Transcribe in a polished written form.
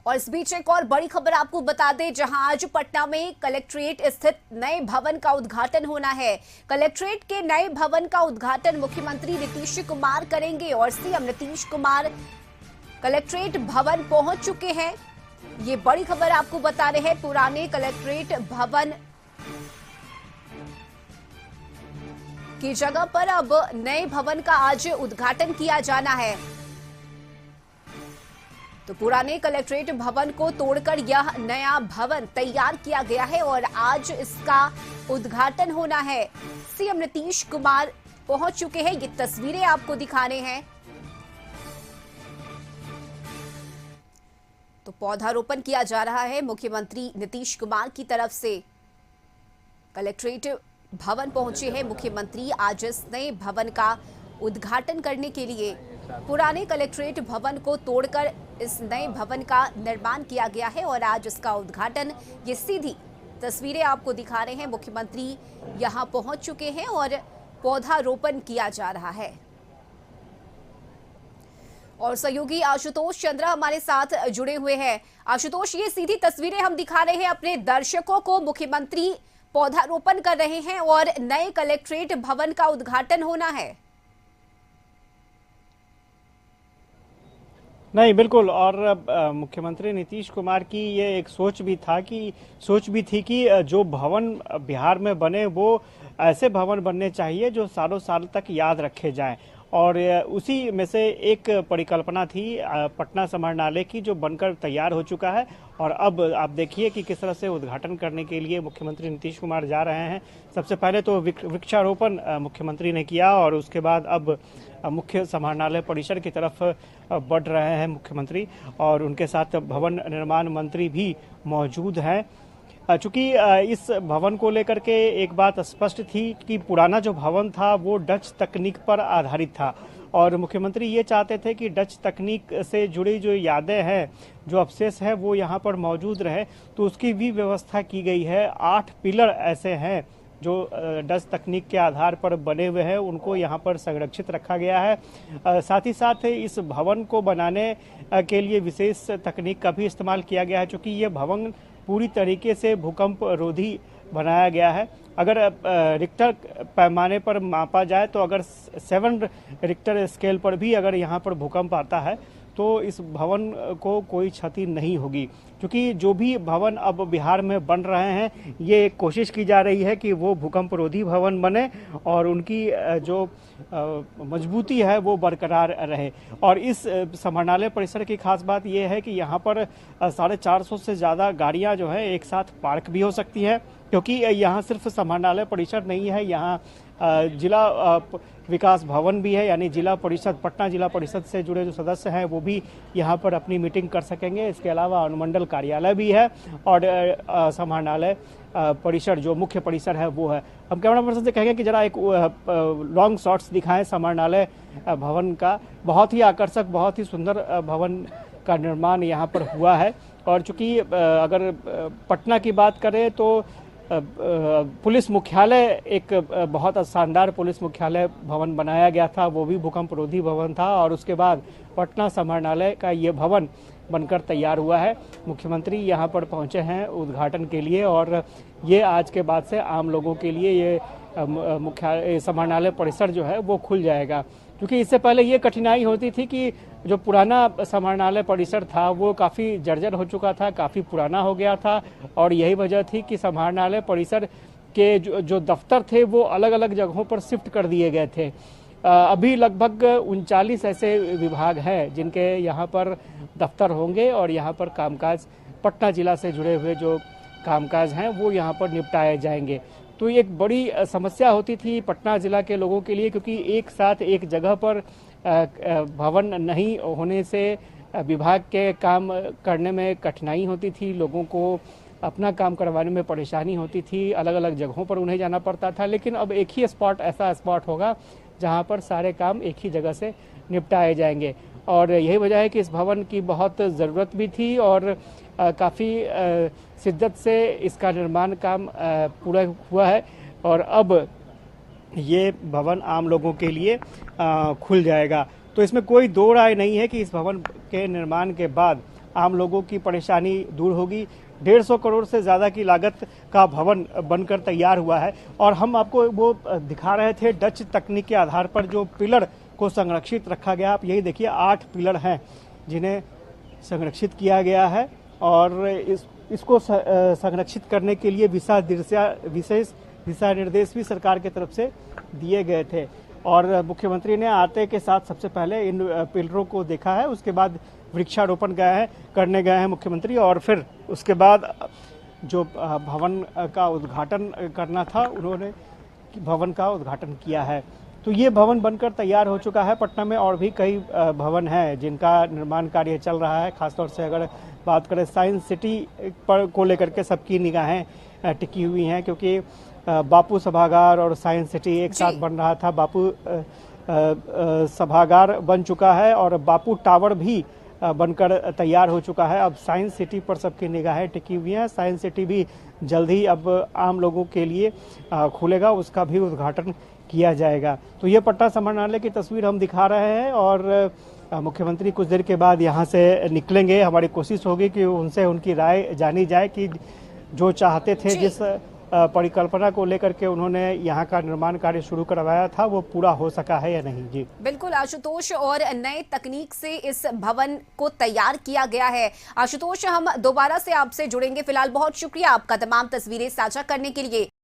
और इस बीच एक और बड़ी खबर आपको बता दें, जहां आज पटना में कलेक्ट्रेट स्थित नए भवन का उद्घाटन होना है। कलेक्ट्रेट के नए भवन का उद्घाटन मुख्यमंत्री नीतीश कुमार करेंगे और सीएम नीतीश कुमार कलेक्ट्रेट भवन पहुंच चुके हैं। ये बड़ी खबर आपको बता रहे हैं। पुराने कलेक्ट्रेट भवन की जगह पर अब नए भवन का आज उद्घाटन किया जाना है। तो पुराने कलेक्ट्रेट भवन को तोड़कर यह नया भवन तैयार किया गया है और आज इसका उद्घाटन होना है। सीएम नीतीश कुमार पहुंच चुके हैं। ये तस्वीरें आपको दिखाने हैं। तो पौधारोपण किया जा रहा है मुख्यमंत्री नीतीश कुमार की तरफ से। कलेक्ट्रेट भवन पहुंचे हैं मुख्यमंत्री आज इस नए भवन का उद्घाटन करने के लिए। पुराने कलेक्ट्रेट भवन को तोड़कर इस नए भवन का निर्माण किया गया है और आज इसका उद्घाटन, ये सीधी तस्वीरें आपको दिखा रहे हैं। मुख्यमंत्री यहां पहुंच चुके हैं और पौधारोपण किया जा रहा है। और सहयोगी आशुतोष चंद्रा हमारे साथ जुड़े हुए हैं। आशुतोष, ये सीधी तस्वीरें हम दिखा रहे हैं अपने दर्शकों को। मुख्यमंत्री पौधारोपण कर रहे हैं और नए कलेक्ट्रेट भवन का उद्घाटन होना है। नहीं, बिल्कुल। और मुख्यमंत्री नीतीश कुमार की ये एक सोच भी थी कि जो भवन बिहार में बने वो ऐसे भवन बनने चाहिए जो सालों साल तक याद रखे जाएं। और उसी में से एक परिकल्पना थी पटना समाहरणालय की, जो बनकर तैयार हो चुका है। और अब आप देखिए कि किस तरह से उद्घाटन करने के लिए मुख्यमंत्री नीतीश कुमार जा रहे हैं। सबसे पहले तो वृक्षारोपण मुख्यमंत्री ने किया और उसके बाद अब मुख्य समाहरणालय परिसर की तरफ बढ़ रहे हैं मुख्यमंत्री, और उनके साथ भवन निर्माण मंत्री भी मौजूद हैं। चूंकि इस भवन को लेकर के एक बात स्पष्ट थी कि पुराना जो भवन था वो डच तकनीक पर आधारित था और मुख्यमंत्री ये चाहते थे कि डच तकनीक से जुड़ी जो यादें हैं, जो अवशेष हैं, वो यहाँ पर मौजूद रहे। तो उसकी भी व्यवस्था की गई है। 8 पिलर ऐसे हैं जो डच तकनीक के आधार पर बने हुए हैं, उनको यहाँ पर संरक्षित रखा गया है। साथ ही साथ इस भवन को बनाने के लिए विशेष तकनीक का भी इस्तेमाल किया गया है, चूँकि ये भवन पूरी तरीके से भूकंप रोधी बनाया गया है। अगर रिक्टर पैमाने पर मापा जाए तो अगर 7 रिक्टर स्केल पर भी अगर यहाँ पर भूकंप आता है तो इस भवन को कोई क्षति नहीं होगी, क्योंकि जो भी भवन अब बिहार में बन रहे हैं ये कोशिश की जा रही है कि वो भूकंप रोधी भवन बने और उनकी जो मजबूती है वो बरकरार रहे। और इस समाहरणालय परिसर की खास बात ये है कि यहाँ पर 450 से ज़्यादा गाड़ियाँ जो है एक साथ पार्क भी हो सकती हैं, क्योंकि यहाँ सिर्फ समाहरणालय परिसर नहीं है, यहाँ जिला विकास भवन भी है, यानी जिला परिषद, पटना जिला परिषद से जुड़े जो सदस्य हैं वो भी यहाँ पर अपनी मीटिंग कर सकेंगे। इसके अलावा अनुमंडल कार्यालय भी है और समाहरणालय परिसर जो मुख्य परिसर है वो है। हम कैमरा पर्सन से कहेंगे कि जरा एक लॉन्ग शॉट्स दिखाएं समाहरणालय भवन का। बहुत ही आकर्षक, बहुत ही सुंदर भवन का निर्माण यहाँ पर हुआ है। और चूँकि अगर पटना की बात करें तो पुलिस मुख्यालय, एक बहुत शानदार पुलिस मुख्यालय भवन बनाया गया था, वो भी भूकंप रोधी भवन था। और उसके बाद पटना समाहरणालय का ये भवन बनकर तैयार हुआ है। मुख्यमंत्री यहाँ पर पहुँचे हैं उद्घाटन के लिए और ये आज के बाद से आम लोगों के लिए ये मुख्यालय समाहरणालय परिसर जो है वो खुल जाएगा, क्योंकि इससे पहले ये कठिनाई होती थी कि जो पुराना समाहरणालय परिसर था वो काफ़ी जर्जर हो चुका था, काफ़ी पुराना हो गया था। और यही वजह थी कि समाहरणालय परिसर के जो दफ्तर थे वो अलग अलग जगहों पर शिफ्ट कर दिए गए थे। अभी लगभग 39 ऐसे विभाग हैं जिनके यहाँ पर दफ्तर होंगे और यहाँ पर कामकाज, पटना जिला से जुड़े हुए जो कामकाज हैं वो यहाँ पर निपटाए जाएंगे। तो एक बड़ी समस्या होती थी पटना जिला के लोगों के लिए, क्योंकि एक साथ एक जगह पर भवन नहीं होने से विभाग के काम करने में कठिनाई होती थी, लोगों को अपना काम करवाने में परेशानी होती थी, अलग अलग जगहों पर उन्हें जाना पड़ता था। लेकिन अब एक ही स्पॉट, ऐसा स्पॉट होगा जहां पर सारे काम एक ही जगह से निपटाए जाएंगे। और यही वजह है कि इस भवन की बहुत ज़रूरत भी थी और काफ़ी शिद्दत से इसका निर्माण काम पूरा हुआ है और अब ये भवन आम लोगों के लिए खुल जाएगा। तो इसमें कोई दो राय नहीं है कि इस भवन के निर्माण के बाद आम लोगों की परेशानी दूर होगी। 150 करोड़ से ज़्यादा की लागत का भवन बनकर तैयार हुआ है और हम आपको वो दिखा रहे थे डच तकनीक के आधार पर जो पिलर को संरक्षित रखा गया। आप यही देखिए 8 पिलर हैं जिन्हें संरक्षित किया गया है और इसको संरक्षित करने के लिए विशेष दिशा निर्देश भी सरकार की तरफ से दिए गए थे और मुख्यमंत्री ने आते के साथ सबसे पहले इन पिलरों को देखा है। उसके बाद वृक्षारोपण करने गए हैं मुख्यमंत्री और फिर उसके बाद जो भवन का उद्घाटन करना था उन्होंने भवन का उद्घाटन किया है। तो ये भवन बनकर तैयार हो चुका है। पटना में और भी कई भवन हैं जिनका निर्माण कार्य चल रहा है। खासतौर से अगर बात करें साइंस सिटी पर को लेकर के सबकी निगाहें टिकी हुई हैं क्योंकि बापू सभागार और साइंस सिटी एक साथ बन रहा था। बापू सभागार बन चुका है और बापू टावर भी बनकर तैयार हो चुका है। अब साइंस सिटी पर सबकी निगाहें टिकी हुई हैं। साइंस सिटी भी जल्द ही अब आम लोगों के लिए खुलेगा, उसका भी उद्घाटन किया जाएगा। तो ये पटना समाहरणालय की तस्वीर हम दिखा रहे हैं और मुख्यमंत्री कुछ देर के बाद यहाँ से निकलेंगे। हमारी कोशिश होगी कि उनसे उनकी राय जानी जाए कि जो चाहते थे, जिस परिकल्पना को लेकर के उन्होंने यहाँ का निर्माण कार्य शुरू करवाया था, वो पूरा हो सका है या नहीं। जी बिल्कुल आशुतोष, और नए तकनीक से इस भवन को तैयार किया गया है। आशुतोष, हम दोबारा से आपसे जुड़ेंगे। फिलहाल बहुत शुक्रिया आपका तमाम तस्वीरें साझा करने के लिए।